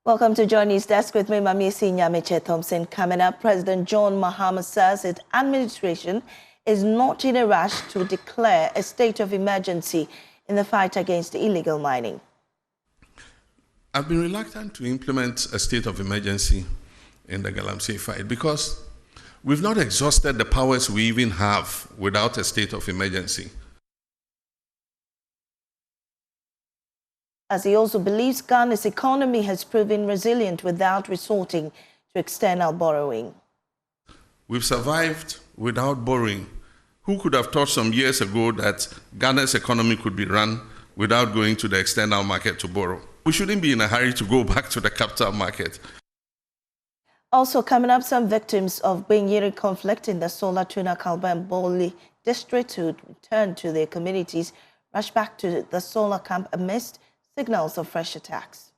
Welcome to Joy News Desk with me, Mamisi Nyameche Thompson. Coming up, President John Mahama says his administration is not in a rush to declare a state of emergency in the fight against illegal mining. I've been reluctant to implement a state of emergency in the Galamsey fight because we've not exhausted the powers we even have without a state of emergency. As he also believes Ghana's economy has proven resilient without resorting to external borrowing. We've survived without borrowing. Who could have thought some years ago that Ghana's economy could be run without going to the external market to borrow? We shouldn't be in a hurry to go back to the capital market. Also coming up, some victims of Benyere conflict in the Solar Tuna Kalba and Boli district who returned to their communities rush back to the solar camp amidst signals of fresh attacks.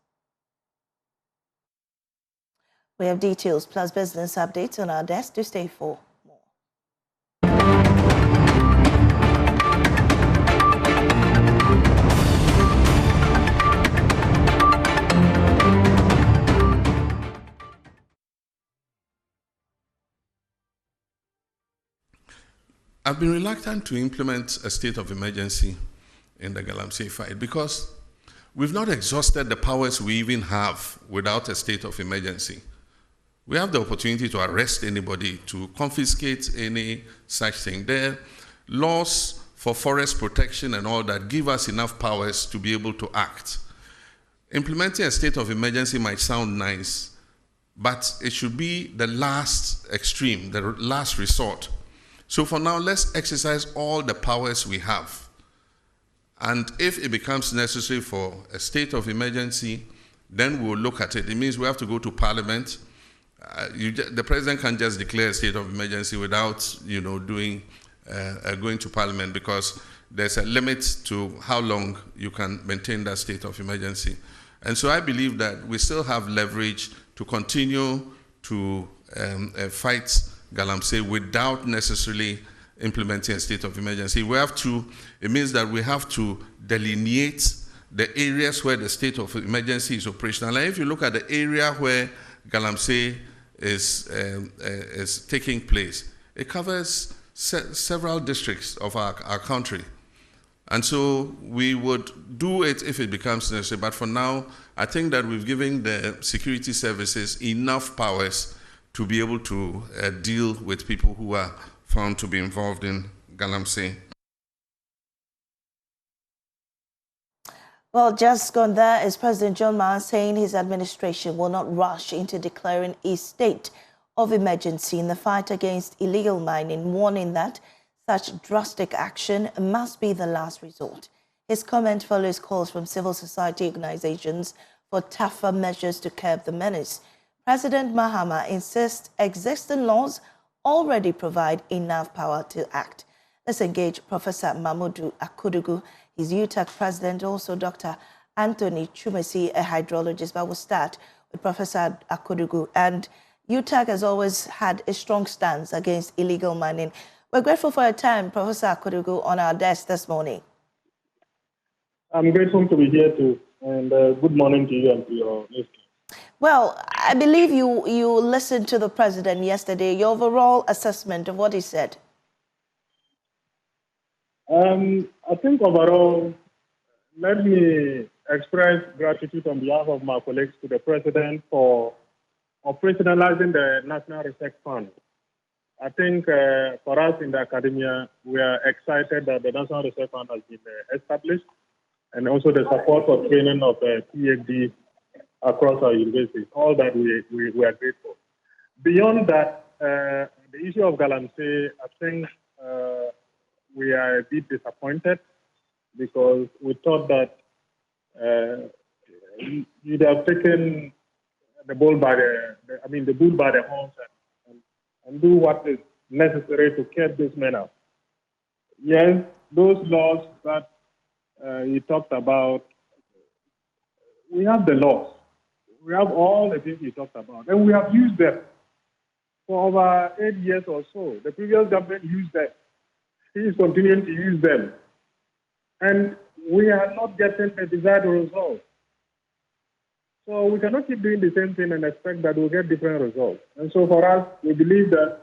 We have details plus business updates on our desk. To stay for more. I've been reluctant to implement a state of emergency in the Galamsey fight because we've not exhausted the powers we even have without a state of emergency. We have the opportunity to arrest anybody, to confiscate any such thing. There are laws for forest protection and all that give us enough powers to be able to act. Implementing a state of emergency might sound nice, but it should be the last extreme, the last resort. So for now, let's exercise all the powers we have. And if it becomes necessary for a state of emergency, then we'll look at it. It means we have to go to Parliament. The President can't just declare a state of emergency without, going to Parliament, because there's a limit to how long you can maintain that state of emergency. And so I believe that we still have leverage to continue to fight Galamsey without necessarily implementing a state of emergency. It means that we have to delineate the areas where the state of emergency is operational. And if you look at the area where Galamsey is taking place, it covers several districts of our country. And so we would do it if it becomes necessary. But for now, I think that we've given the security services enough powers to be able to deal with people who are found to be involved in Galamsey. Well, just gone there is President John Mahama saying his administration will not rush into declaring a state of emergency in the fight against illegal mining, warning that such drastic action must be the last resort. His comment follows calls from civil society organizations for tougher measures to curb the menace. President Mahama insists existing laws already provide enough power to act. Let's engage Professor Mamudu Akudugu, his UTAC president, also Dr. Anthony Chumesi, a hydrologist. But we'll start with Professor Akudugu. And UTAC has always had a strong stance against illegal mining. We're grateful for your time, Professor Akudugu, on our desk this morning. I'm grateful to be here too, and good morning to you and to your listeners. Well, I believe you listened to the president yesterday. Your overall assessment of what he said? I think overall, let me express gratitude on behalf of my colleagues to the president for operationalizing the National Research Fund. I think for us in the academia, we are excited that the National Research Fund has been established, and also the support for training of PhD across our universities. All that we are grateful. Beyond that, the issue of Galamsey, I think we are a bit disappointed because we thought that you'd have taken the bull by the horns and do what is necessary to curb this menace. Yes, those laws that you talked about, we have the laws. We have all the things you talked about, and we have used them for over 8 years or so. The previous government used them. He is continuing to use them. And we are not getting the desired result. So we cannot keep doing the same thing and expect that we'll get different results. And so for us, we believe that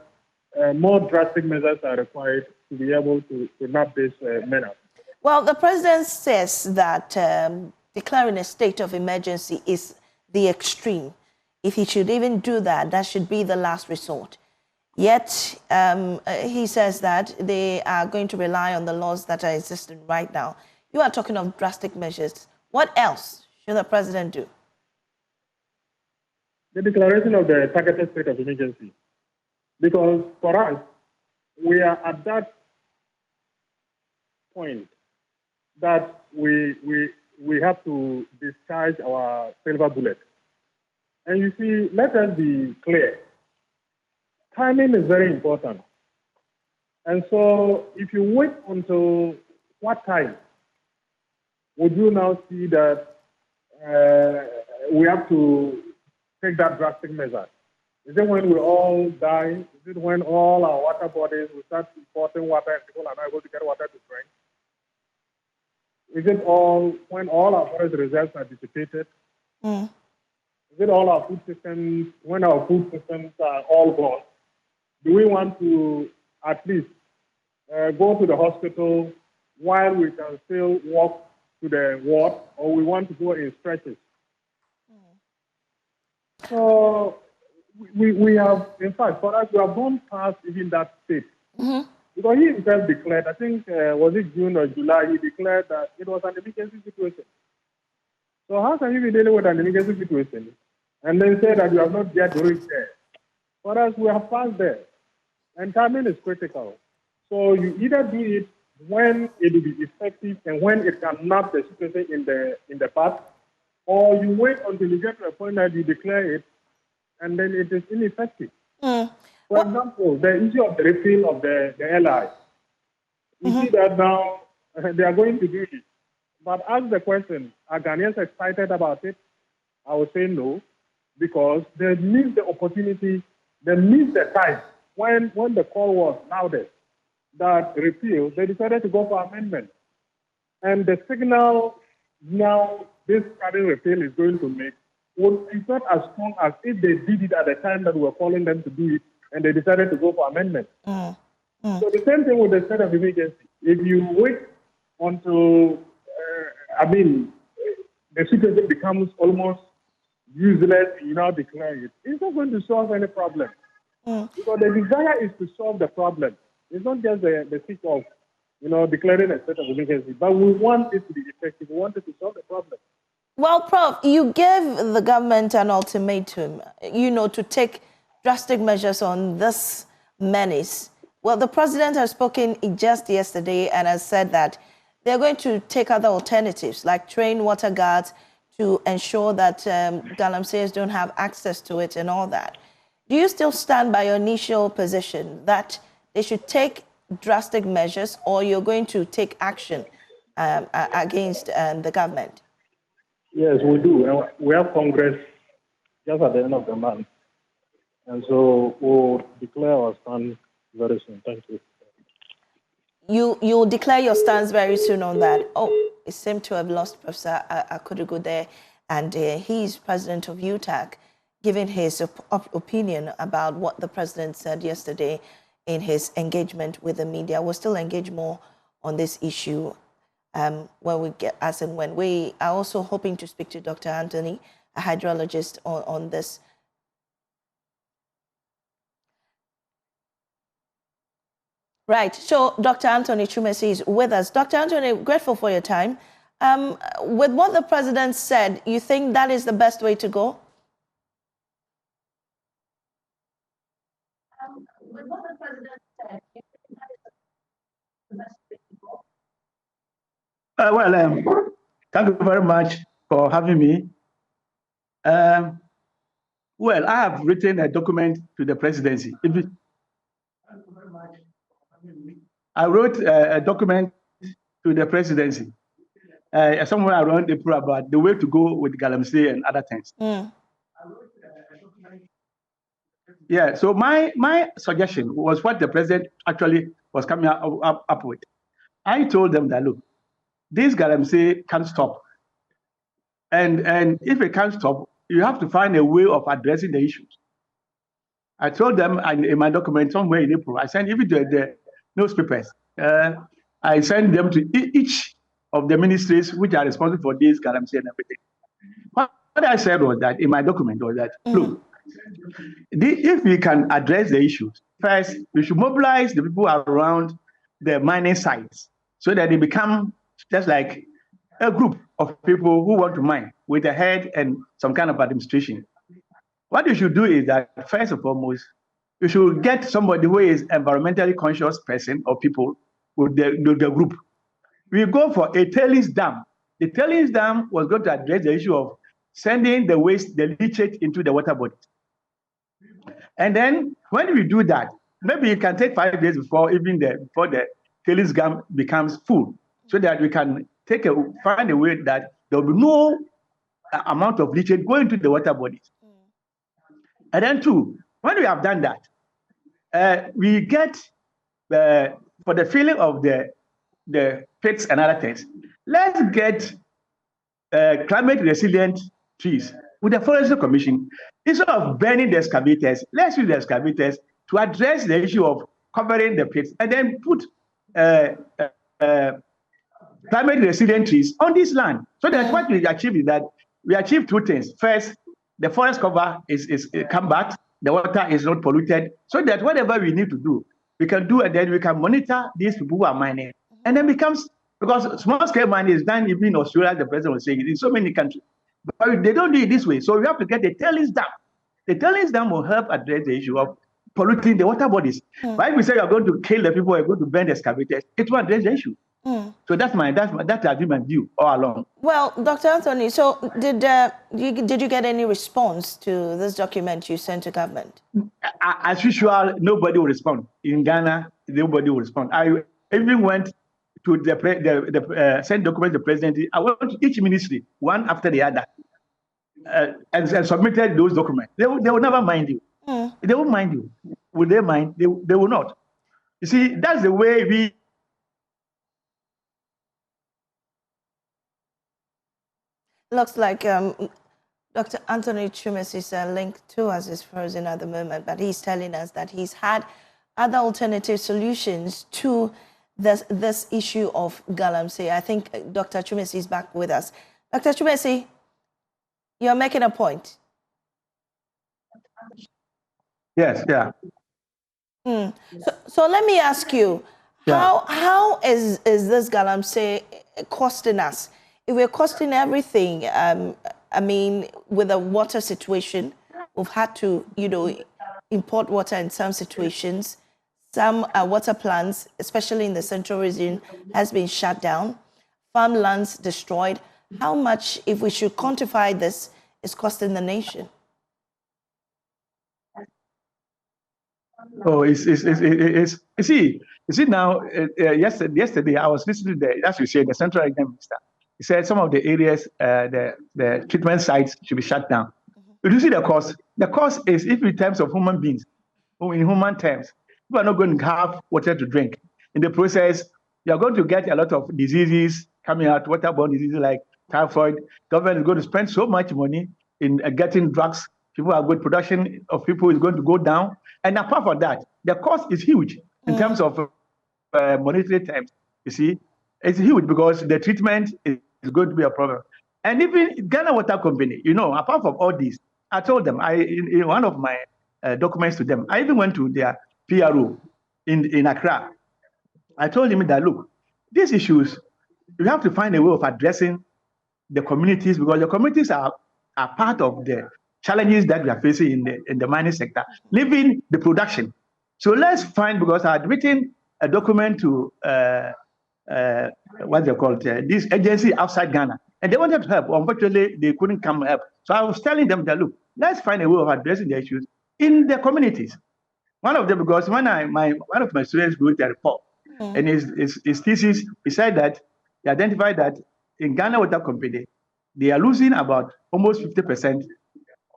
more drastic measures are required to be able to nab this menace. Well, the president says that declaring a state of emergency is the extreme. If he should even do that, that should be the last resort. Yet, he says that they are going to rely on the laws that are existing right now. You are talking of drastic measures. What else should the president do? The declaration of the targeted state of emergency. Because for us, we are at that point that we have to discharge our silver bullet. And you see, let us be clear. Timing is very important. And so if you wait until what time would you now see that we have to take that drastic measure? Is it when we all die? Is it when all our water bodies will start importing water and people are not able to get water to drink? Is it all when all our forest reserves are dissipated? Is it all our food systems, when our food systems are all gone? Do we want to at least go to the hospital while we can still walk to the ward, or we want to go in stretches? So we have, in fact, for us, we have gone past even that state. Because he himself declared, I think, was it June or July, he declared that it was an emergency situation. So how can you be dealing with an emergency situation and then say that you have not yet reached there? For us, we have passed there. And timing is critical. So you either do it when it will be effective and when it can nab the situation in the past, or you wait until you get to a point that you declare it and then it is ineffective. For example, the issue of the repeal of the LI. You see that now they are going to do it. But ask the question, are Ghanaians excited about it? I would say no, because they missed the opportunity, they missed the time. When the call was loudest, that repeal, they decided to go for amendment. And the signal now this current repeal is going to make is not as strong as if they did it at the time that we were calling them to do it, and they decided to go for amendment. So the same thing with the state of emergency. If you wait until, the situation becomes almost useless, you now declare it, it's not going to solve any problem. Because the desire is to solve the problem. It's not just the sake of, declaring a state of emergency, but we want it to be effective. We want it to solve the problem. Well, Prof, you gave the government an ultimatum, to take drastic measures on this menace. Well, the president has spoken just yesterday and has said that they're going to take other alternatives, like train water guards to ensure that Galamseyers don't have access to it and all that. Do you still stand by your initial position that they should take drastic measures, or you're going to take action against the government? Yes, we do. We have Congress just at the end of the month. And so we'll declare our stand very soon. Thank you. You'll declare your stance very soon on that. Oh, it seemed to have lost Professor Akudugu there, and he's president of UTAC, giving his opinion about what the president said yesterday in his engagement with the media. We'll still engage more on this issue when we get, as and when. We are also hoping to speak to Dr. Anthony, a hydrologist, on this. Right, so Dr. Anthony Chumesi is with us. Dr. Anthony, grateful for your time. With what the president said, you think that is the best way to go? With what the president said, you think that is the best way to go? Thank you very much for having me. Well, I have written a document to the presidency. Thank you very much for having me. I wrote a document to the presidency somewhere around April about the way to go with Galamsey and other things. I wrote a document. Yeah, so my suggestion was what the president actually was coming up with. I told them that, look, this Galamsey can't stop. And if it can't stop, you have to find a way of addressing the issues. I told them in my document somewhere in April, I sent even to the newspapers. I sent them to each of the ministries which are responsible for this, Galamsey and everything. What I said was that in my document was that, look, if we can address the issues, first, we should mobilize the people around the mining sites so that they become just like a group of people who want to mine with a head and some kind of administration. What you should do is that, first and foremost, you should get somebody who is environmentally conscious person or people with the group. We go for a tailings dam. The tailings dam was going to address the issue of sending the waste, the leachate into the water bodies. And then when we do that, maybe it can take 5 days before the tailings dam becomes full, so that we can find a way that there will be no amount of leachate going into the water bodies. And then two, when we have done that, we get for the filling of the pits and other things, let's get climate resilient trees. With the Forestry Commission, instead of burning the excavators, let's use the excavators to address the issue of covering the pits and then put climate resilient trees on this land. So that's what we achieve is that we achieve two things. First, the forest cover is come back, the water is not polluted, so that whatever we need to do, we can do, and then we can monitor these people who are mining. And then becomes, because small scale mining is done even in Australia, the president was saying, in so many countries. But they don't do it this way. So we have to get the tailings dam. The tailings dam will help address the issue of polluting the water bodies. Why we say you're going to kill the people, you're going to burn the excavators, it will address the issue. So that's my view all along. Well, Dr. Anthony, so did you get any response to this document you sent to government? As usual, nobody will respond. In Ghana, nobody will respond. I even went to the sent document to the presidency. I went to each ministry, one after the other, and submitted those documents. They will never mind you. They won't mind you. Will they mind? They will not. You see, that's the way we. Looks like Dr. Anthony Chumesi's link to us is frozen at the moment, but he's telling us that he's had other alternative solutions to this issue of Galamsey. I think Dr. Chumesi is back with us. Dr. Chumesi, you're making a point. Yes, yeah. So let me ask you, how is this Galamsey costing us? If we're costing everything, I mean, with the water situation, we've had to, import water in some situations. Some water plants, especially in the central region, has been shut down. Farmlands destroyed. How much, if we should quantify this, is costing the nation? Oh, you see now, yesterday I was listening to as you said, the central region minister. He said some of the areas, the treatment sites should be shut down. But you see the cost? The cost is, if in terms of human beings, or in human terms, people are not going to have water to drink. In the process, you are going to get a lot of diseases coming out, waterborne diseases like typhoid. Government is going to spend so much money in getting drugs. People are good. Production of people is going to go down. And apart from that, the cost is huge in terms of monetary terms. You see, it's huge because the treatment is going to be a problem. And even Ghana Water Company, apart from all this, I told them, in one of my documents to them, I even went to their PRO in Accra. I told him that, look, these issues, you have to find a way of addressing the communities, because the communities are part of the challenges that we are facing in the mining sector, leaving the production. So let's find, because I had written a document to what they call this agency outside Ghana, and they wanted to help. Unfortunately, they couldn't come help. So I was telling them that, look, let's find a way of addressing the issues in the communities. One of them, because when one of my students wrote a report, and his thesis, he said that he identified that in Ghana Water Company, they are losing about almost 50%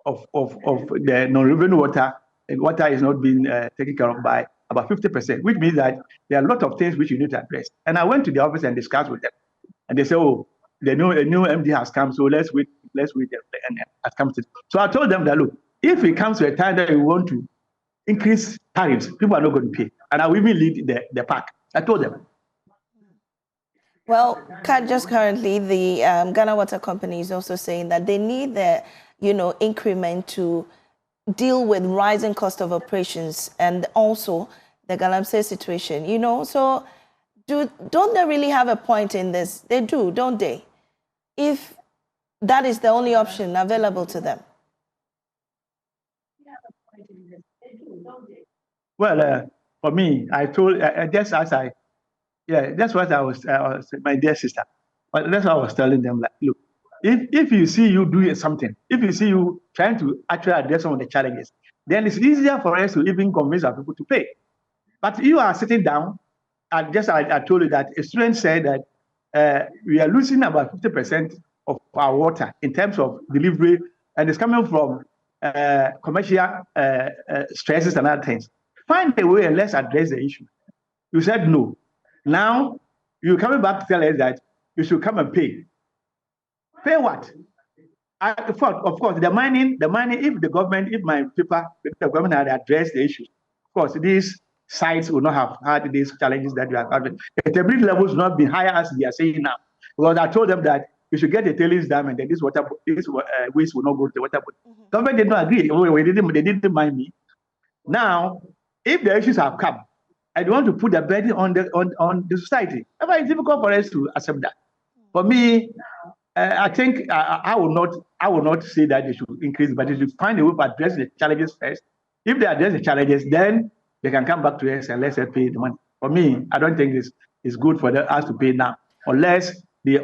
of the non-revenue water, and water is not being taken care of by about 50%, which means that there are a lot of things which you need to address. And I went to the office and discussed with them. And they said, oh, a new MD has come, so let's wait and has come to. So I told them that, look, if it comes to a time that we want to increase tariffs, people are not going to pay, and I will even lead the pack. I told them. Well, just currently, the Ghana Water Company is also saying that they need the, increment to deal with rising cost of operations and also the Galamsey situation. So don't they really have a point in this? They do, don't they? If that is the only option available to them. Well, for me, I told just as that's what I was my dear sister. But that's what I was telling them. Like, look, if you see you doing something, if you see you trying to actually address some of the challenges, then it's easier for us to even convince our people to pay. But you are sitting down, and just I told you that a student said that we are losing about 50% of our water in terms of delivery, and it's coming from commercial stresses and other things. Find a way and let's address the issue. You said no. Now you're coming back to tell us that you should come and pay. Pay what? Of course, the money. If the government had addressed the issues, of course, these sites would not have had these challenges that you are having. The stability levels would not be higher as they are saying now. Because I told them that we should get the tailings dam and then this waste will not go to the water body. Government did not agree. They didn't mind me. Now, if the issues have come, I don't want to put the burden on the society. It's difficult for us to accept that. For me, I think I will not say that they should increase, but they should find a way to address the challenges first. If they address the challenges, then they can come back to us and let's pay the money. For me, I don't think it's good for us to pay now, unless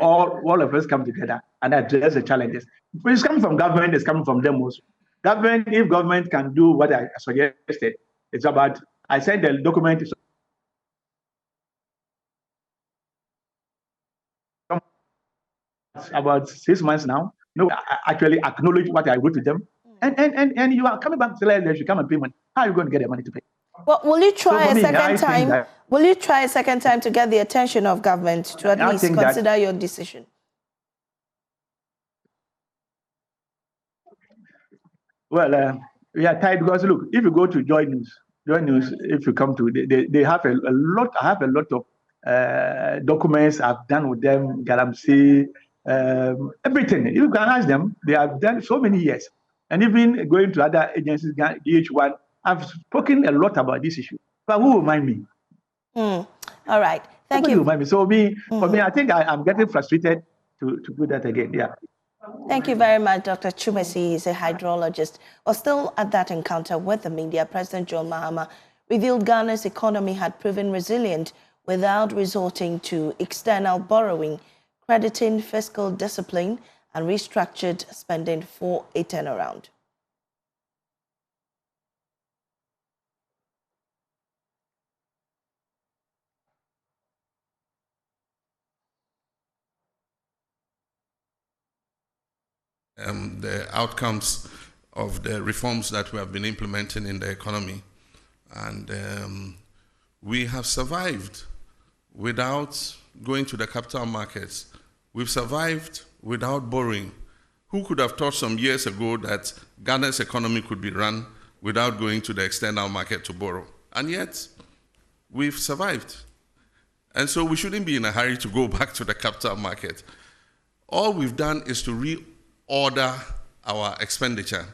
all of us come together and address the challenges. If it's coming from government, it's coming from them also. If government can do what I suggested, it's about, I sent the document about 6 months now. No, I actually acknowledge what I wrote to them. And you are coming back to say they should come and pay money. How are you going to get the money to pay? Well, will you try a second time? Will you try a second time to get the attention of government to at least consider your decision? Well, we are tired because look, if you go to Joy News, if you come to, they have a lot. I have a lot of documents I've done with them, Galamsey, everything. You can ask them. They have done so many years, and even going to other agencies, DH1. I've spoken a lot about this issue, but who will mind me? All right, thank you. Will mind me. So for me, I think I'm getting frustrated to do that again. Yeah. Thank you very much, Dr. Chumesi is a hydrologist. Well, still at that encounter with the media, President John Mahama revealed Ghana's economy had proven resilient without resorting to external borrowing, crediting fiscal discipline and restructured spending for a turnaround. The outcomes of the reforms that we have been implementing in the economy. And we have survived without going to the capital markets. We've survived without borrowing. Who could have thought some years ago that Ghana's economy could be run without going to the external market to borrow? And yet, we've survived. And so we shouldn't be in a hurry to go back to the capital market. All we've done is to reorder our expenditure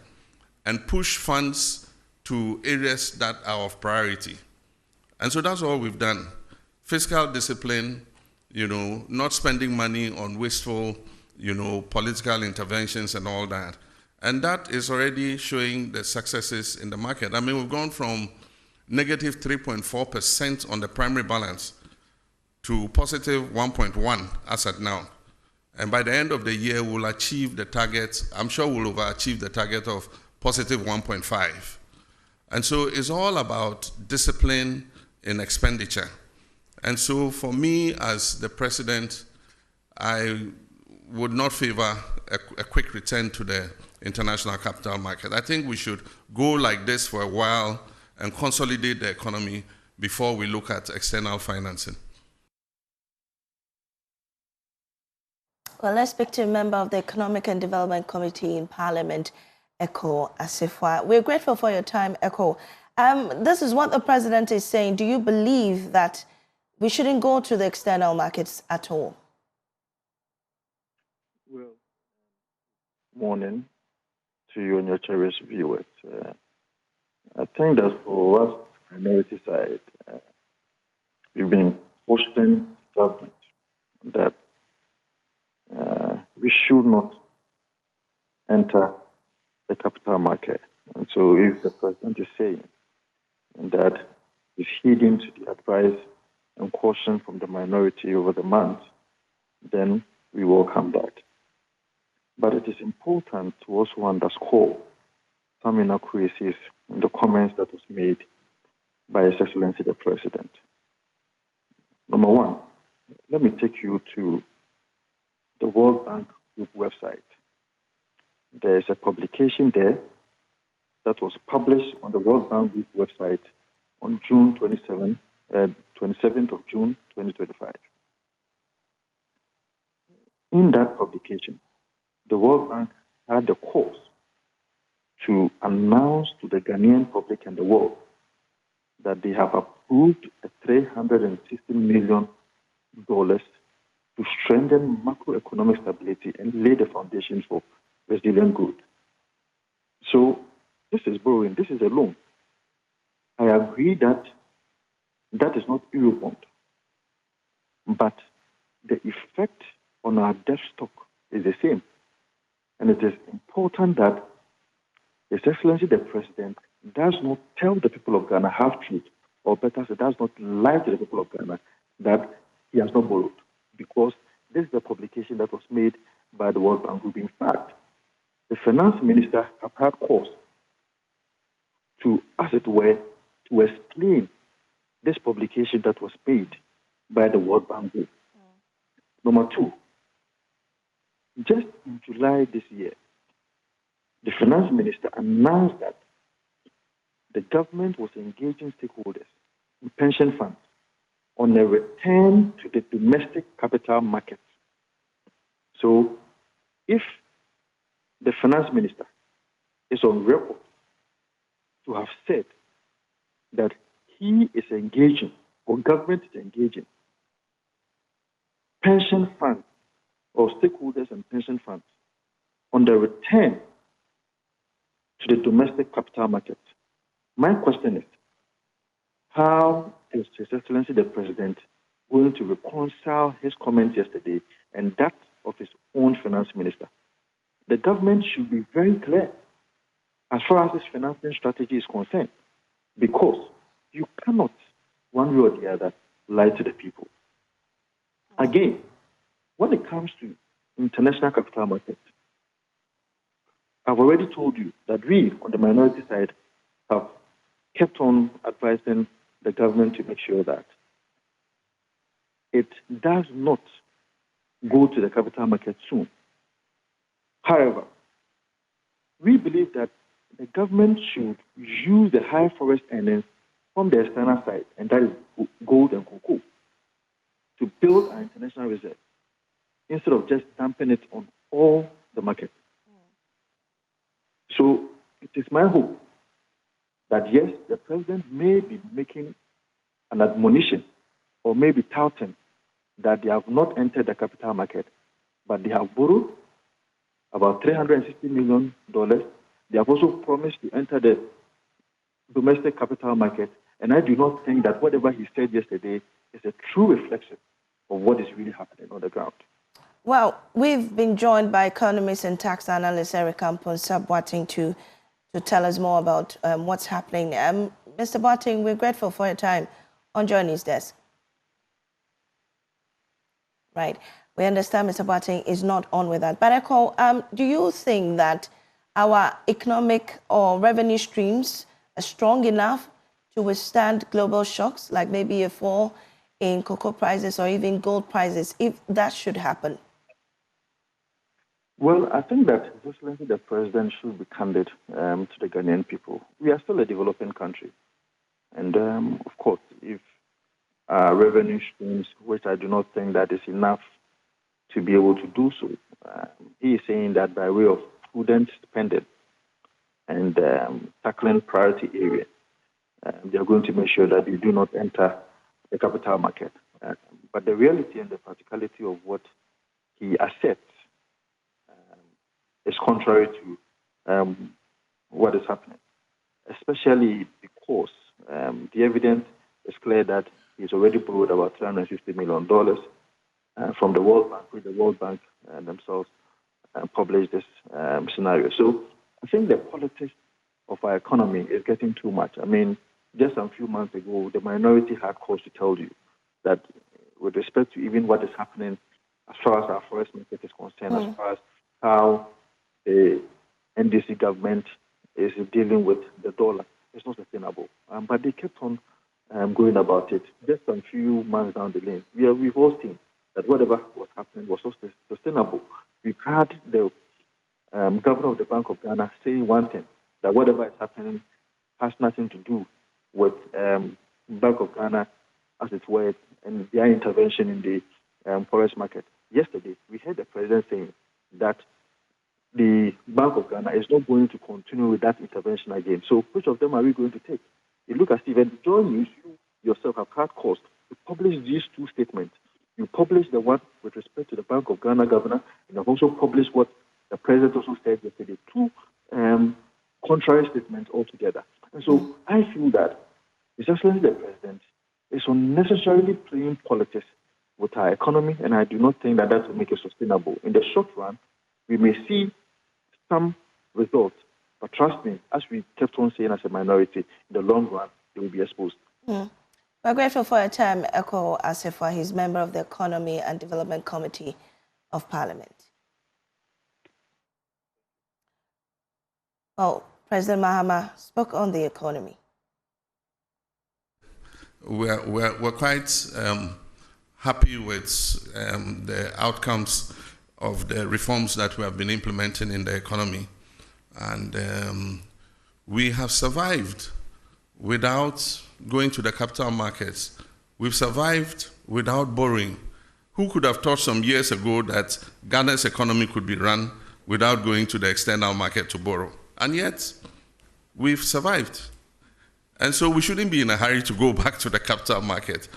and push funds to areas that are of priority. And so that's all we've done. Fiscal discipline, not spending money on wasteful, political interventions and all that. And that is already showing the successes in the market. I mean, we've gone from negative 3.4% on the primary balance to positive 1.1 as at now. And by the end of the year, we'll achieve the target. I'm sure we'll overachieve the target of positive 1.5. And so it's all about discipline in expenditure. And so for me, as the president, I would not favor a quick return to the international capital market. I think we should go like this for a while and consolidate the economy before we look at external financing. Well, let's speak to a member of the Economic and Development Committee in Parliament, Echo Asifwa. We're grateful for your time, Echo. This is what the president is saying. Do you believe that we shouldn't go to the external markets at all? Well, morning to you and your cherished viewers. I think that for us, minority side, we've been pushing government that we should not enter the capital market. And so if the president is saying that he's heeding to the advice and caution from the minority over the months, then we welcome that. But it is important to also underscore some inaccuracies in the comments that was made by His Excellency the President. Number one, let me take you to the World Bank Group website. There is a publication there that was published on the World Bank Group website on June 27th of June 2025. In that publication, the World Bank had the cause to announce to the Ghanaian public and the world that they have approved a $360 million to strengthen macroeconomic stability and lay the foundation for resilient growth. So this is borrowing, this is a loan. I agree that that is not Eurobond, but the effect on our debt stock is the same. And it is important that His Excellency the President does not tell the people of Ghana half-truth, or better said, does not lie to the people of Ghana that he has not borrowed, because this is a publication that was made by the World Bank Group. In fact, the finance minister have had cause to, as it were, to explain this publication that was made by the World Bank Group. Number two, just in July this year, the finance minister announced that the government was engaging stakeholders in pension funds on a return to the domestic capital market. So if the finance minister is on record to have said that he is engaging, or government is engaging, pension funds or stakeholders and pension funds on the return to the domestic capital market, my question is, how is His Excellency the President going to reconcile his comments yesterday and that of his own finance minister? The government should be very clear as far as this financing strategy is concerned, because you cannot, one way or the other, lie to the people. Again, when it comes to international capital markets, I've already told you that we, on the minority side, have kept on advising the government to make sure that it does not go to the capital market soon. However, we believe that the government should use the high forest earnings from the external side, and that is gold and cocoa, to build our international reserve, instead of just dumping it on all the markets. So it is my hope that, yes, the president may be making an admonition or maybe touting that they have not entered the capital market, but they have borrowed about $360 million. They have also promised to enter the domestic capital market, and I do not think that whatever he said yesterday is a true reflection of what is really happening on the ground. Well, we've been joined by economist and tax analyst Eric Boateng to tell us more about what's happening. Mr. Boateng, we're grateful for your time on Journey's Desk. Right. We understand Mr. Boateng is not on with that. But Echo, do you think that our economic or revenue streams are strong enough to withstand global shocks, like maybe a fall in cocoa prices or even gold prices, if that should happen? Well, I think that His Excellency the President should be candid to the Ghanaian people. We are still a developing country. And of course, if revenue streams, which I do not think that is enough to be able to do so. He is saying that by way of prudent spending and tackling priority areas, they are going to make sure that you do not enter the capital market. But the reality and the practicality of what he asserts is contrary to what is happening, especially because the evidence is clear that he's already borrowed about $360 million from the World Bank, with the World Bank themselves published this scenario. So I think the politics of our economy is getting too much. I mean, just a few months ago, the minority had cause to tell you that with respect to even what is happening as far as our forest market is concerned, as far as how the NDC government is dealing with the dollar, it's not sustainable. But they kept on going about it. Just a few months down the lane, we've all seen that whatever was happening was not sustainable. We've had the governor of the Bank of Ghana saying one thing, that whatever is happening has nothing to do with Bank of Ghana, as it were, and their intervention in the forest market. Yesterday, we heard the president saying that the Bank of Ghana is not going to continue with that intervention again. So which of them are we going to take? You look at Stephen, John News, you yourself have had cause to publish these two statements. You published the one with respect to the Bank of Ghana governor, and you also published what the president also said yesterday. Two contrary statements altogether. And so I feel that His Excellency the President is unnecessarily playing politics with our economy, and I do not think that will make it sustainable. In the short run, we may see some results, but trust me, as we kept on saying as a minority, in the long run, they will be exposed. We're grateful for your time, Eko Assefa. He's member of the Economy and Development Committee of Parliament. Well, President Mahama spoke on the economy. We're quite happy with the outcomes of the reforms that we have been implementing in the economy. And we have survived without going to the capital markets. We've survived without borrowing. Who could have thought some years ago that Ghana's economy could be run without going to the external market to borrow? And yet, we've survived. And so we shouldn't be in a hurry to go back to the capital market.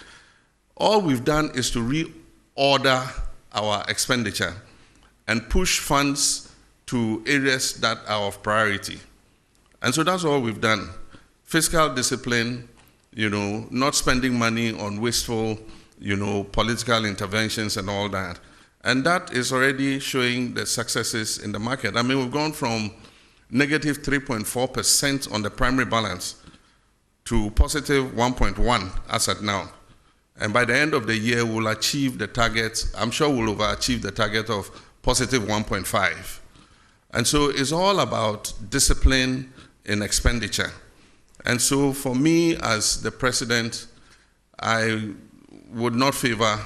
All we've done is to reorder our expenditure and push funds to areas that are of priority. And so that's all we've done. Fiscal discipline, not spending money on wasteful, political interventions and all that. And that is already showing the successes in the market. I mean, we've gone from negative 3.4% on the primary balance to positive 1.1 as at now. And by the end of the year, we'll achieve the target. I'm sure we'll overachieve the target of positive 1.5. And so it's all about discipline in expenditure. And so for me, as the president, I would not favor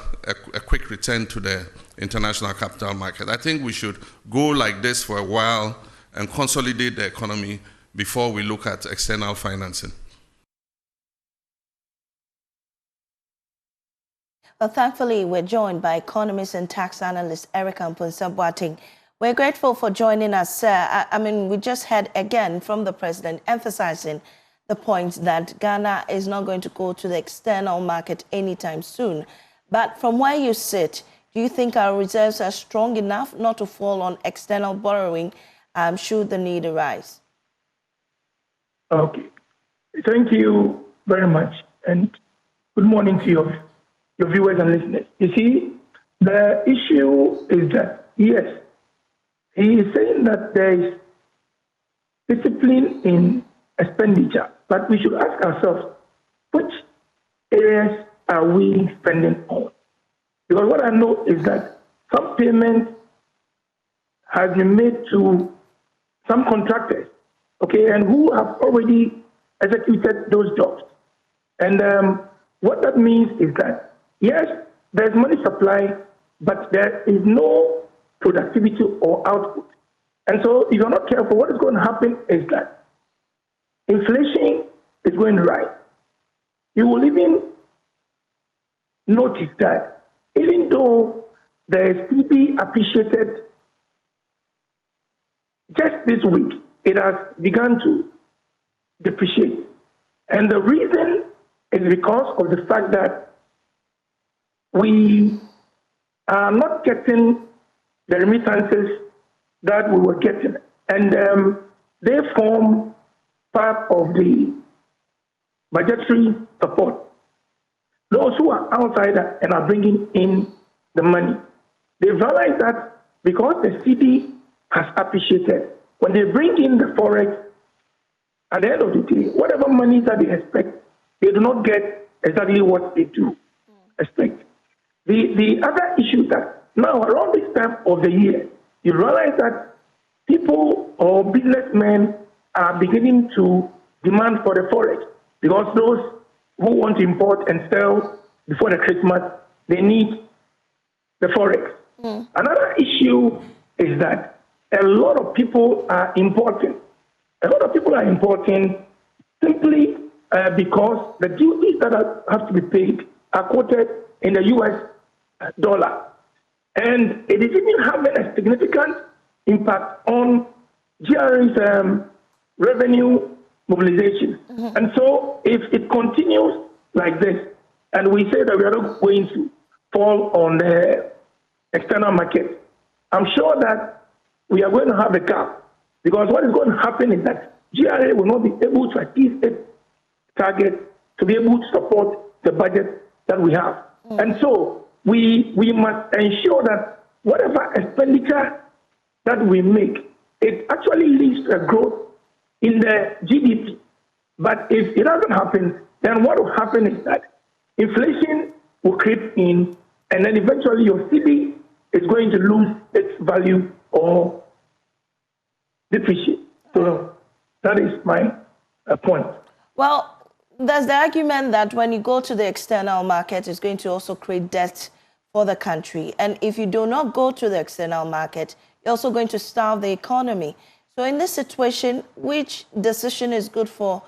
a quick return to the international capital market. I think we should go like this for a while and consolidate the economy before we look at external financing. Well, thankfully, we're joined by economist and tax analyst Eric Amponsa-Boateng. We're grateful for joining us, sir. I mean, we just heard again from the president emphasizing the point that Ghana is not going to go to the external market anytime soon. But from where you sit, do you think our reserves are strong enough not to fall on external borrowing should the need arise? Okay. Thank you very much. And good morning to your viewers and listeners. You see, the issue is that, yes, he is saying that there is discipline in expenditure, but we should ask ourselves, which areas are we spending on? Because what I know is that some payment has been made to some contractors, okay, and who have already executed those jobs. And what that means is that, yes, there's money supply, but there is no productivity or output. And so if you're not careful, what is going to happen is that inflation is going to rise. You will even notice that even though the CD appreciated just this week. It has begun to depreciate. And the reason is because of the fact that we are not getting the remittances that we were getting. And they form part of the budgetary support. Those who are outside and are bringing in the money, they realize that because the CD has appreciated, when they bring in the forex, at the end of the day, whatever money that they expect, they do not get exactly what they do expect. The other issue that now around this time of the year, you realize that people or businessmen are beginning to demand for the forex because those who want to import and sell before the Christmas, they need the forex. Another issue is that a lot of people are importing. A lot of people are importing simply because the duties that have to be paid are quoted in the US dollar. And it is even having a significant impact on GRA's revenue mobilization. And so if it continues like this, and we say that we are not going to fall on the external market, I'm sure that we are going to have a gap, because what is going to happen is that GRA will not be able to achieve its target to be able to support the budget that we have. And so we must ensure that whatever expenditure that we make, it actually leads to a growth in the GDP. But if it doesn't happen, then what will happen is that inflation will creep in, and then eventually your CD is going to lose its value or depreciate. So that is my point. Well, there's the argument that when you go to the external market, it's going to also create debt for the country. And if you do not go to the external market, you're also going to starve the economy. So in this situation, which decision is good for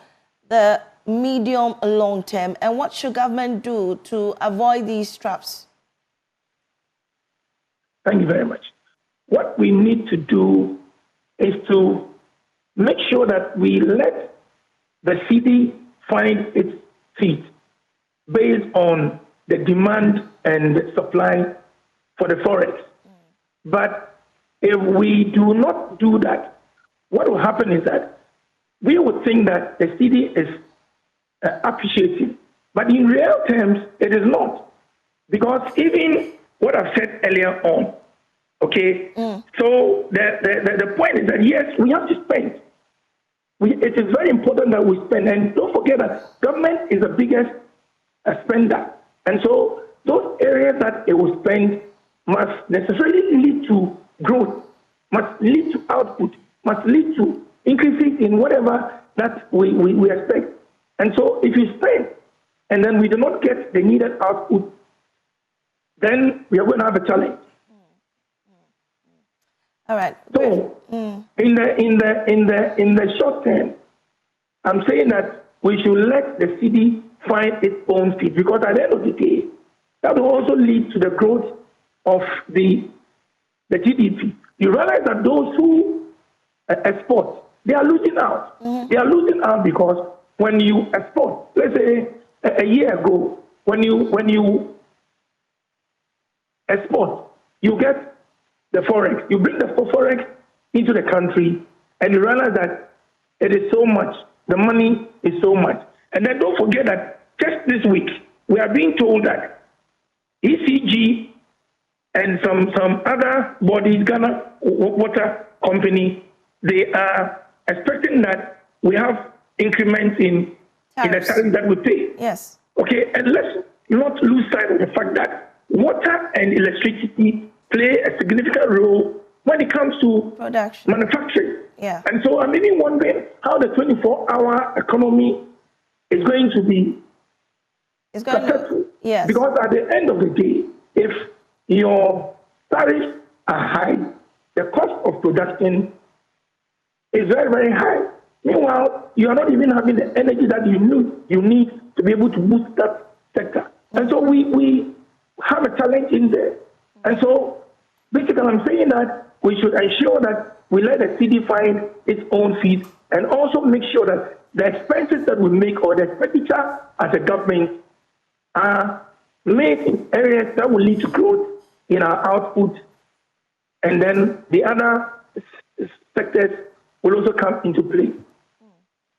the medium long term, and what should government do to avoid these traps? Thank you very much. What we need to do is to make sure that we let the CD find its feet based on the demand and the supply for the forex. But if we do not do that, what will happen is that we would think that the CD is appreciating, but in real terms, it is not. Because even what I've said earlier on, okay, so the point is that, yes, we have to spend. It is very important that we spend. And don't forget that government is the biggest spender. And so those areas that it will spend must necessarily lead to growth, must lead to output, must lead to increases in whatever that we expect. And so if you spend and then we do not get the needed output, then we are going to have a challenge. All right. So in the short term, I'm saying that we should let the CD find its own feet, because at the end of the day, that will also lead to the growth of the GDP. You realize that those who export, they are losing out. They are losing out because when you export, let's say a year ago, when you export, you get the forex. You bring the forex into the country, and you realize that it is so much. The money is so much. And then don't forget that just this week, we are being told that ECG and some other bodies, Ghana Water Company, they are expecting that we have increments in the tariff that we pay. Yes. Okay, and let's not lose sight of the fact that water and electricity play a significant role when it comes to production, manufacturing. Yeah. And so I'm even wondering how the 24-hour economy is going to be successful. Yes. Because at the end of the day, if your tariffs are high, the cost of production is very, very high. Meanwhile, you are not even having the energy that you need to be able to boost that sector. And so we have a challenge in there. And so, basically, I'm saying that we should ensure that we let the city find its own feet and also make sure that the expenses that we make or the expenditure as a government are made in areas that will lead to growth in our output, and then the other sectors will also come into play.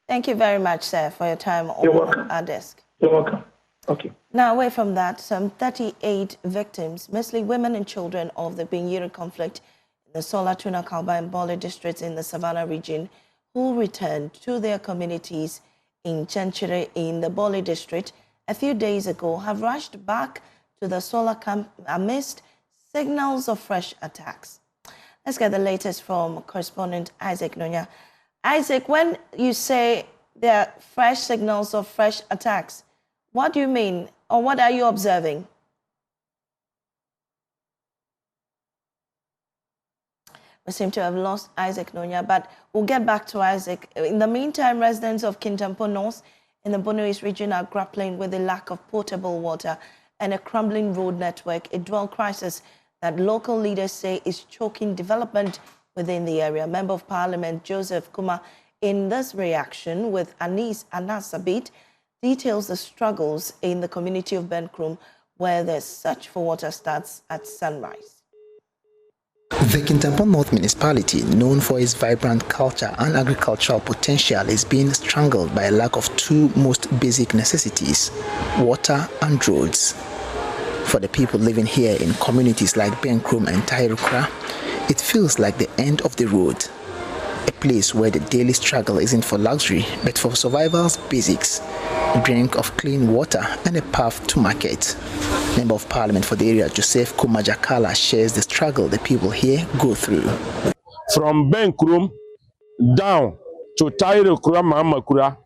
Thank you very much, sir, for your time You're on welcome. our desk. You're welcome. Okay. Now, away from that, some 38 victims, mostly women and children, of the Binyiri conflict in the Sola, Tuna, Kalba, and Bole districts in the Savannah region, who returned to their communities in Chenchere in the Bole district a few days ago, have rushed back to the Sola camp amidst signals of fresh attacks. Let's get the latest from correspondent Isaac Nonya. Isaac, when you say there are fresh signals of fresh attacks, what do you mean, or what are you observing? We seem to have lost Isaac Nonya, but we'll get back to Isaac. In the meantime, residents of Kintampo North in the Bono East region are grappling with the lack of potable water and a crumbling road network, a dual crisis that local leaders say is choking development within the area. Member of Parliament Joseph Kuma, in this reaction with Anis Anasabit, details the struggles in the community of Benkrum, where the search for water starts at sunrise. The Kintampo North municipality, known for its vibrant culture and agricultural potential, is being strangled by a lack of two most basic necessities, water and roads. For the people living here in communities like Benkrum and Tairukra, it feels like the end of the road, a place where the daily struggle isn't for luxury, but for survival's basics, a drink of clean water and a path to market. Member of Parliament for the area, Joseph Kumajakala, shares the struggle the people here go through. From Benkrum down to Tairukra Mahamakura,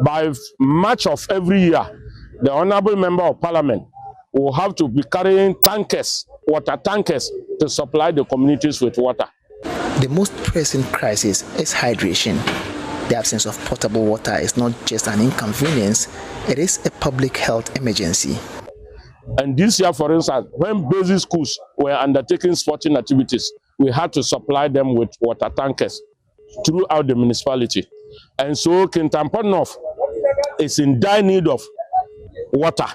by March of every year, the Honorable Member of Parliament will have to be carrying tankers, water tankers, to supply the communities with water. The most pressing crisis is hydration. The absence of potable water is not just an inconvenience, it is a public health emergency. And this year, for instance, when basic schools were undertaking sporting activities, we had to supply them with water tankers throughout the municipality. And so Kintampo North is in dire need of water.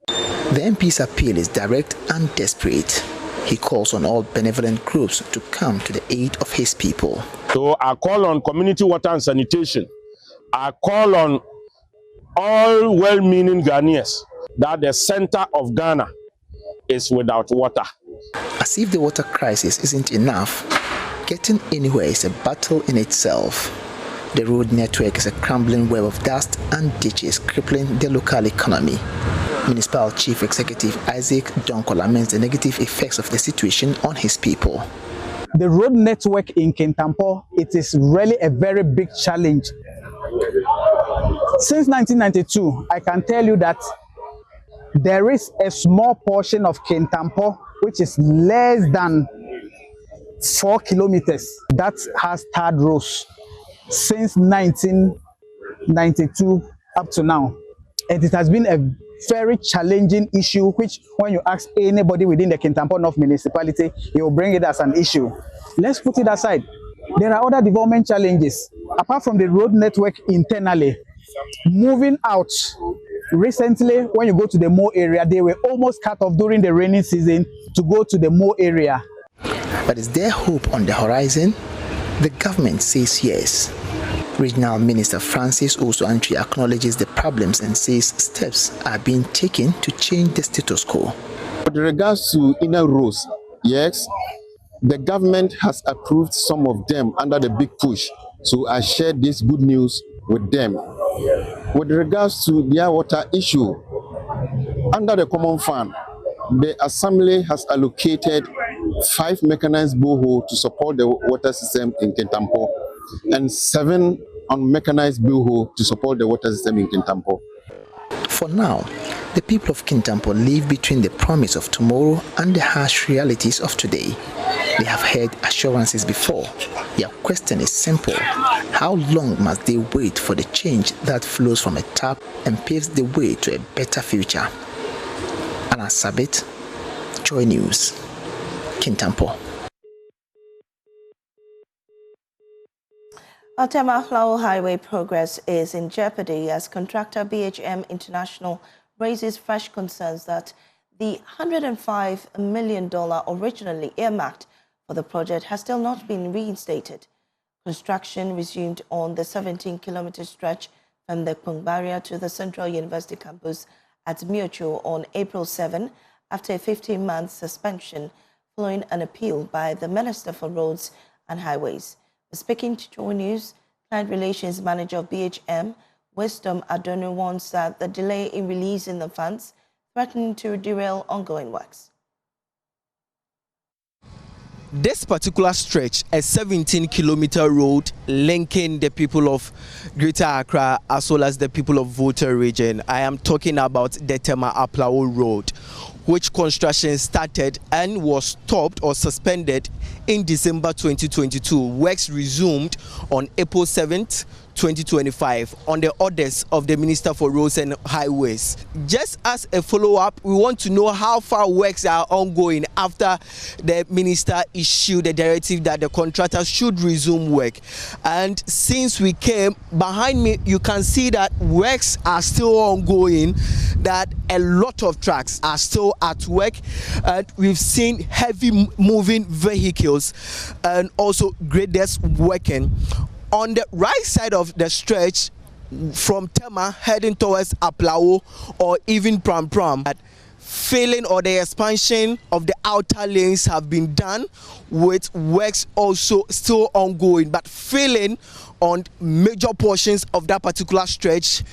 The MP's appeal is direct and desperate. He calls on all benevolent groups to come to the aid of his people. So I call on community water and sanitation. I call on all well-meaning Ghanaians that the center of Ghana is without water. As if the water crisis isn't enough, getting anywhere is a battle in itself. The road network is a crumbling web of dust and ditches crippling the local economy. Municipal Chief Executive Isaac Donko laments the negative effects of the situation on his people. The road network in Kintampo, it is really a very big challenge. Since 1992, I can tell you that there is a small portion of Kintampo which is less than 4 kilometers that has tarred roads since 1992 up to now. And it has been a very challenging issue, which when you ask anybody within the Kintampo North municipality, he will bring it as an issue. Let's put it aside. There are other development challenges. Apart from the road network internally, moving out, recently when you go to the Mo area, they were almost cut off during the rainy season to go to the Mo area. But is there hope on the horizon? The government says yes. Regional Minister Francis Osuantwi acknowledges the problems and says steps are being taken to change the status quo. With regards to inner roads, yes, the government has approved some of them under the big push. So I shared this good news with them. With regards to their water issue, under the Common Fund, the Assembly has allocated 5 mechanized boreholes to support the water system in Kintampo and 7 unmechanized borehole to support the water system in Kintampo. For now, the people of Kintampo live between the promise of tomorrow and the harsh realities of today. They have heard assurances before. Their question is simple. How long must they wait for the change that flows from a tap and paves the way to a better future? Anna Sabit, Joy News. Kintampo. Our Tema-Aflao highway progress is in jeopardy as contractor BHM International raises fresh concerns that the $105 million originally earmarked for the project has still not been reinstated. Construction resumed on the 17-kilometer stretch from the Kpong barrier to the Central University campus at Miocho on April 7 after a 15-month suspension following an appeal by the Minister for Roads and Highways. Speaking to Joy News, Client Relations Manager of BHM, Wisdom Adonu, warns that the delay in releasing the funds threatened to derail ongoing works. This particular stretch, a 17-kilometer road linking the people of Greater Accra as well as the people of Volta region. I am talking about the Tema-Aflao road, which construction started and was stopped or suspended in December 2022. Works resumed on April 7th, 2025 on the orders of the Minister for Roads and Highways. Just as a follow-up, we want to know how far works are ongoing after the minister issued a directive that the contractor should resume work. And since we came behind me, you can see that works are still ongoing, that a lot of trucks are still at work, and we've seen heavy moving vehicles and also graders working. On the right side of the stretch from Tema heading towards Aflao or even Pram, filling or the expansion of the outer lanes have been done, with works also still ongoing, but filling on major portions of that particular stretch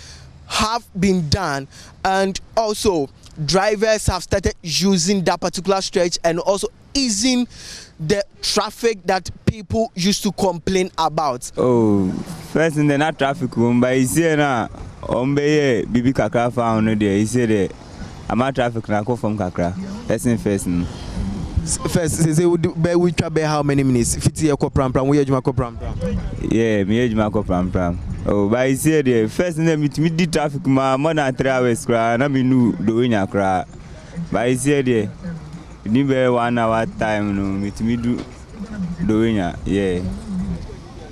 have been done. And also drivers have started using that particular stretch and also easing the traffic that people used to complain about. Oh, first in the not traffic room, but you see na ombe bibi kakra found there. You see the amount traffic na go from kakra. First, say we travel how many minutes? 50 pram. We ejuma pram. Yeah, me ejuma pram. Oh, but you see the first in the meet traffic more than 3 hours kra. Na me nu doing akra. But you see the ni be 1 hour time no me do doing yeah.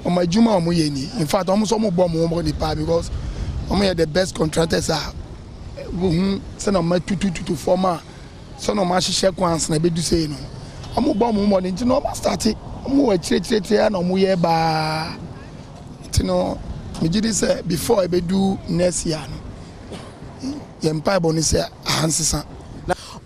On my juma in fact almost some bomb because the best contractors are send on my 2 to 4 months. Son of my share once na be do say no. I'm bomb money no start it. I'm no muye ba. You know, me did say before I be do next year no. Yempa boni say ahansisa.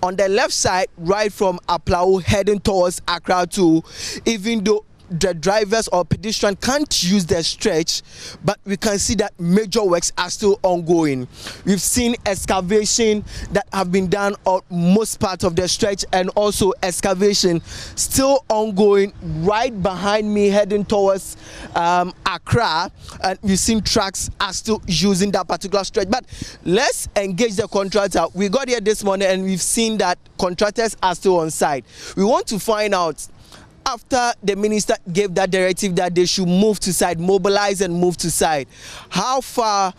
On the left side, right from Aflao heading towards Accra too, even though the drivers or pedestrians can't use the stretch, but we can see that major works are still ongoing. We've seen excavation that have been done on most parts of the stretch, and also excavation still ongoing right behind me heading towards Accra, and we've seen trucks are still using that particular stretch. But let's engage the contractor. We got here this morning and we've seen that contractors are still on site. We want to find out, after the minister gave that directive that they should move to site, mobilize and move to site, how far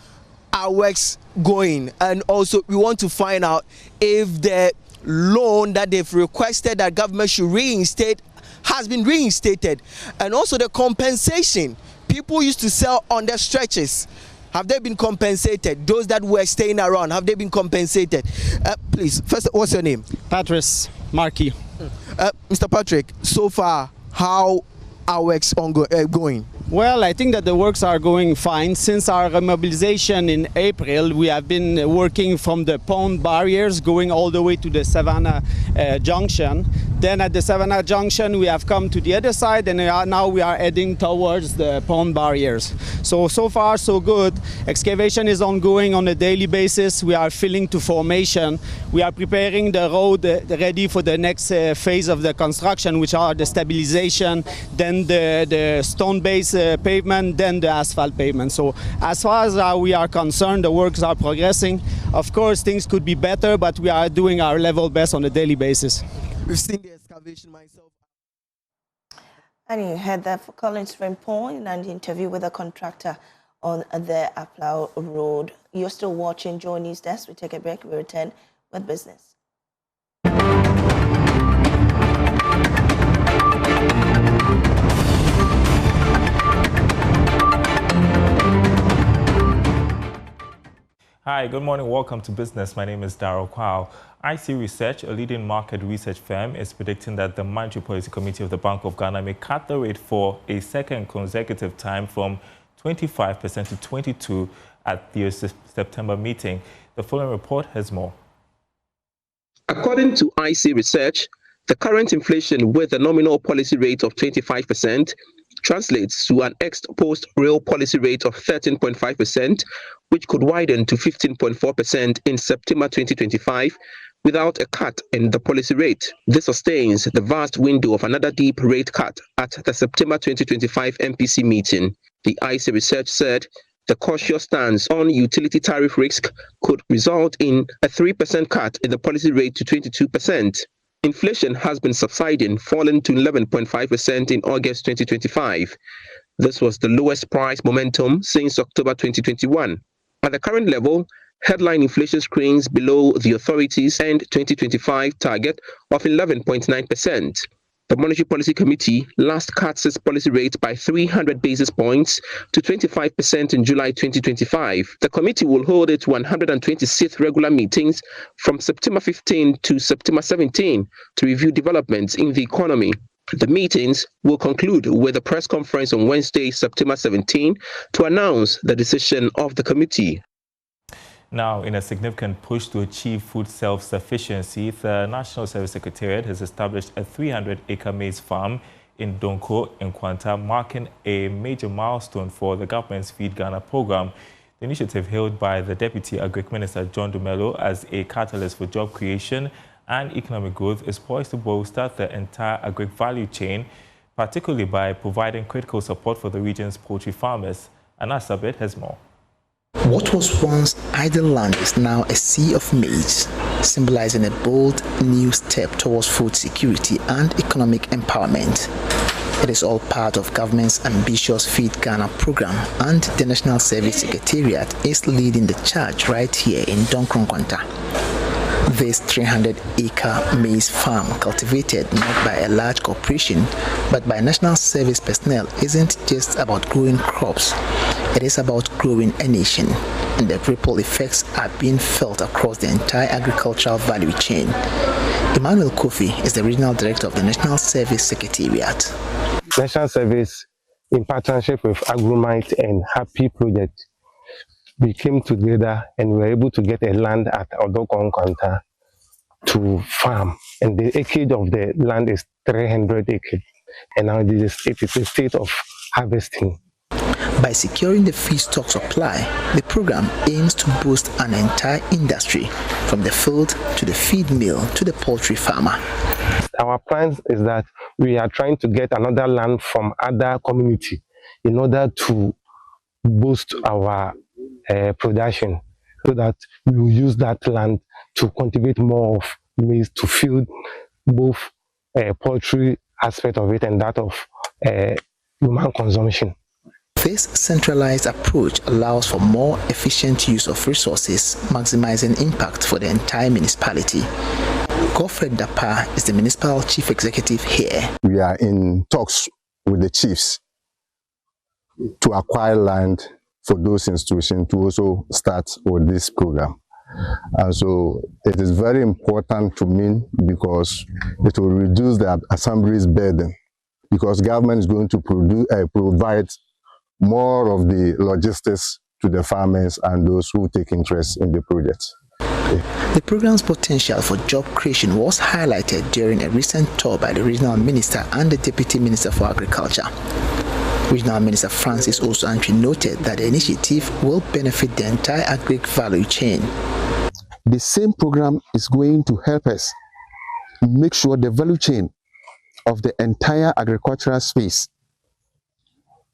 are works going? And also we want to find out if the loan that they've requested that government should reinstate has been reinstated, and also the compensation people used to sell on their stretches. Have they been compensated? Those that were staying around, have they been compensated? Please, first, what's your name? Patrice Markey. Mr. Patrick, so far, how are works going? Well, I think that the works are going fine. Since our remobilization in April, we have been working from the pond barriers going all the way to the Savannah Junction. Then at the Savannah Junction, we have come to the other side, and now we are heading towards the pond barriers. So far, so good. Excavation is ongoing on a daily basis. We are filling to formation. We are preparing the road ready for the next phase of the construction, which are the stabilization, then the stone base pavement, then the asphalt pavement. So as far as we are concerned, the works are progressing. Of course, things could be better, but we are doing our level best on a daily basis. We've seen the excavation myself. And you heard that for Collins Frimpong in an interview with a contractor on the Aflao Road. You're still watching Joy News Desk. We take a break. We return with business. Hi, good morning. Welcome to Business. My name is Darryl Kwao. IC Research, a leading market research firm, is predicting that the Monetary Policy Committee of the Bank of Ghana may cut the rate for a second consecutive time from 25% to 22% at the September meeting. The following report has more. According to IC Research, the current inflation with a nominal policy rate of 25% translates to an ex-post real policy rate of 13.5%, which could widen to 15.4% in September 2025 without a cut in the policy rate. This sustains the vast window of another deep rate cut at the September 2025 MPC meeting. The IC Research said the cautious stance on utility tariff risk could result in a 3% cut in the policy rate to 22%. Inflation has been subsiding, falling to 11.5% in August 2025. This was the lowest price momentum since October 2021. At the current level, headline inflation screens below the authorities' end 2025 target of 11.9%. The Monetary Policy Committee last cut its policy rate by 300 basis points to 25% in July 2025. The committee will hold its 126th regular meetings from September 15 to September 17 to review developments in the economy. The meetings will conclude with a press conference on Wednesday, September 17, to announce the decision of the committee. Now, in a significant push to achieve food self-sufficiency, the National Service Secretariat has established a 300-acre maize farm in Donko in Kwanta, marking a major milestone for the government's Feed Ghana program. The initiative, hailed by the Deputy Agric Minister John Dramani as a catalyst for job creation and economic growth, is poised to bolster the entire agric value chain, particularly by providing critical support for the region's poultry farmers. Anas Sabit has more. What was once idle land is now a sea of maize, symbolizing a bold new step towards food security and economic empowerment. It is all part of government's ambitious Feed Ghana program, and the National Service Secretariat is leading the charge right here in Donkrongkwanta. This 300-acre maize farm, cultivated not by a large corporation but by National Service personnel, isn't just about growing crops. It is about growing a nation, and the ripple effects are being felt across the entire agricultural value chain. Emmanuel Kofi is the Regional Director of the National Service Secretariat. National Service, in partnership with Agromite and Happy Project, we came together and we were able to get a land at Odokonkwanta to farm. And the acreage of the land is 300 acres. And now it is a state of harvesting. By securing the feedstock supply, the program aims to boost an entire industry, from the field to the feed mill to the poultry farmer. Our plan is that we are trying to get another land from other community in order to boost our production, so that we will use that land to cultivate more of maize to feed both poultry aspect of it and that of human consumption. This centralized approach allows for more efficient use of resources, maximizing impact for the entire municipality. Godfred Dapa is the municipal chief executive here. We are in talks with the chiefs to acquire land for those institutions to also start with this program. And so it is very important to me because it will reduce the assembly's burden, because government is going to provide more of the logistics to the farmers and those who take interest in the project. The program's potential for job creation was highlighted during a recent tour by the Regional Minister and the Deputy Minister for Agriculture. Regional Minister Francis Osuantwi noted that the initiative will benefit the entire agric value chain. The same program is going to help us make sure the value chain of the entire agricultural space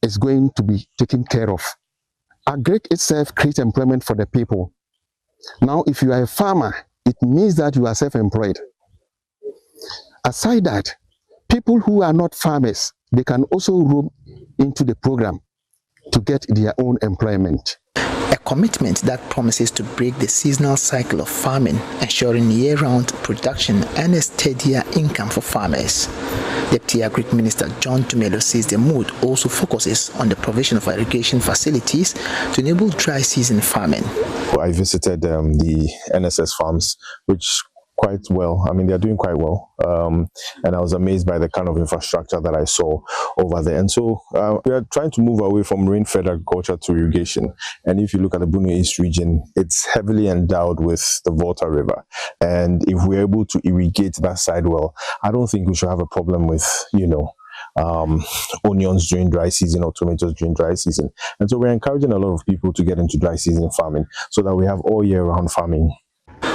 is going to be taken care of. Agric itself creates employment for the people. Now, if you are a farmer, it means that you are self-employed. Aside that, people who are not farmers, they can also roam into the program to get their own employment. A commitment that promises to break the seasonal cycle of farming, ensuring year-round production and a steadier income for farmers. Deputy Agric Minister John Dramani says the move also focuses on the provision of irrigation facilities to enable dry season farming. I visited the NSS farms, which quite well. I mean, they're doing quite well. And I was amazed by the kind of infrastructure that I saw over there. And so we are trying to move away from rain-fed agriculture to irrigation. And if you look at the Benue East region, it's heavily endowed with the Volta River. And if we're able to irrigate that side well, I don't think we should have a problem with, onions during dry season or tomatoes during dry season. And so we're encouraging a lot of people to get into dry season farming so that we have all year round farming.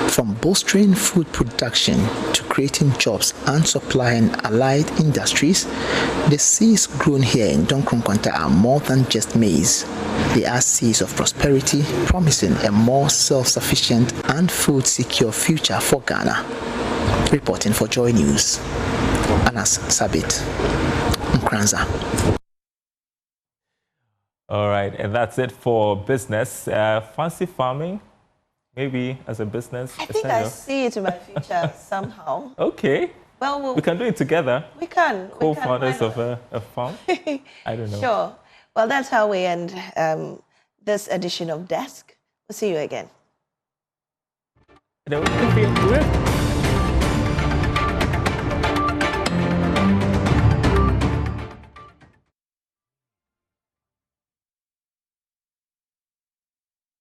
From bolstering food production to creating jobs and supplying allied industries, the seeds grown here in Donkrunkwanta are more than just maize. They are seeds of prosperity, promising a more self-sufficient and food-secure future for Ghana. Reporting for Joy News, Anas Sabit, Nkranza. All right, and that's it for business. Fancy farming? Maybe as a business. I think I see it in my future somehow. Okay. Well, we can do it together. We can. Co-founders of a farm. I don't know. Sure. Well, that's how we end this edition of Desk. We'll see you again.